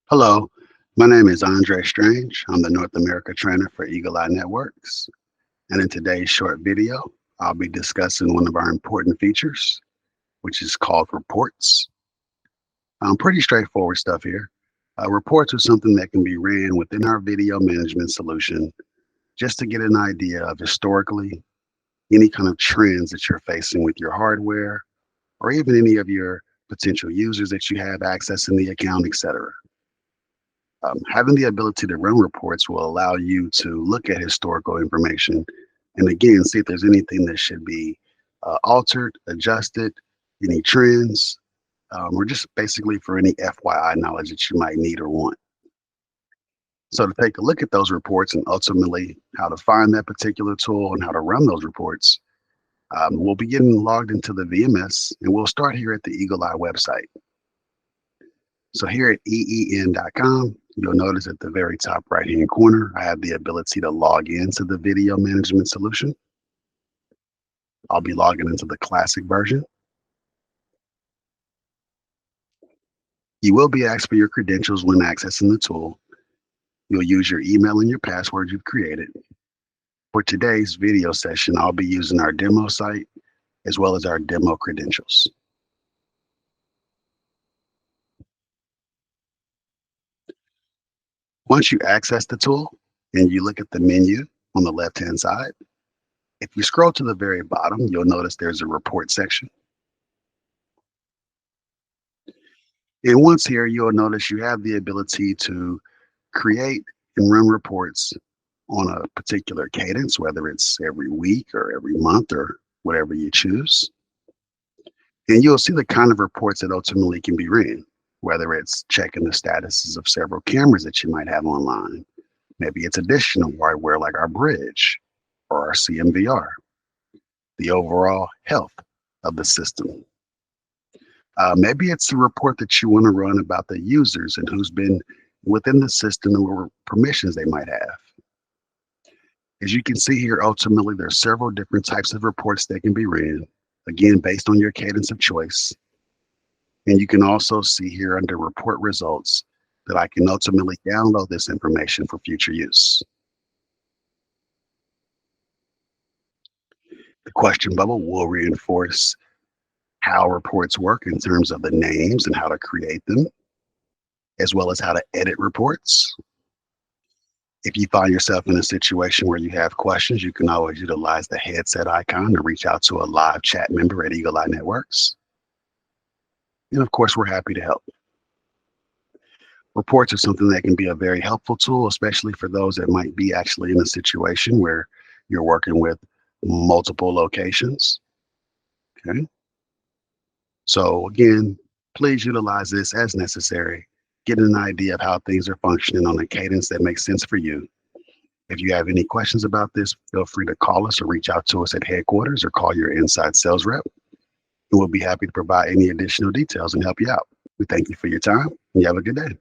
Hello, my name is Andre Strange. I'm the North America trainer for Eagle Eye Networks. And in today's short video, I'll be discussing one of our important features, which is called reports. Pretty straightforward stuff here. Reports are something that can be ran within our video management solution just to get an idea of historically any kind of trends that you're facing with your hardware or even any of your potential users that you have accessing the account, etc. Having the ability to run reports will allow you to look at historical information and again see if there's anything that should be altered, adjusted, any trends, or just basically for any FYI knowledge that you might need or want. So to take a look at those reports and ultimately how to find that particular tool and how to run those reports, we'll be getting logged into the VMS and we'll start here at the Eagle Eye website. So here at EEN.com, you'll notice at the very top right-hand corner, I have the ability to log into the video management solution. I'll be logging into the classic version. You will be asked for your credentials when accessing the tool. You'll use your email and your password you've created. For today's video session, I'll be using our demo site as well as our demo credentials. Once you access the tool and you look at the menu on the left-hand side, if you scroll to the very bottom, you'll notice there's a report section. And once here, you'll notice you have the ability to create and run reports on a particular cadence, whether it's every week or every month or whatever you choose. And you'll see the kind of reports that ultimately can be ran, whether it's checking the statuses of several cameras that you might have online. Maybe it's additional hardware like our bridge or our CMVR, the overall health of the system. Maybe it's a report that you want to run about the users and who's been within the system and what permissions they might have. As you can see here, ultimately, there's several different types of reports that can be ran, again, based on your cadence of choice. And you can also see here under report results that I can ultimately download this information for future use. The question bubble will reinforce how reports work in terms of the names and how to create them, as well as how to edit reports. If you find yourself in a situation where you have questions, you can always utilize the headset icon to reach out to a live chat member at Eagle Eye Networks. And of course, we're happy to help. Reports are something that can be a very helpful tool, especially for those that might be actually in a situation where you're working with multiple locations. Okay. So again, please utilize this as necessary. Get an idea of how things are functioning on a cadence that makes sense for you. If you have any questions about this, feel free to call us or reach out to us at headquarters or call your inside sales rep. And we'll be happy to provide any additional details and help you out. We thank you for your time and you have a good day.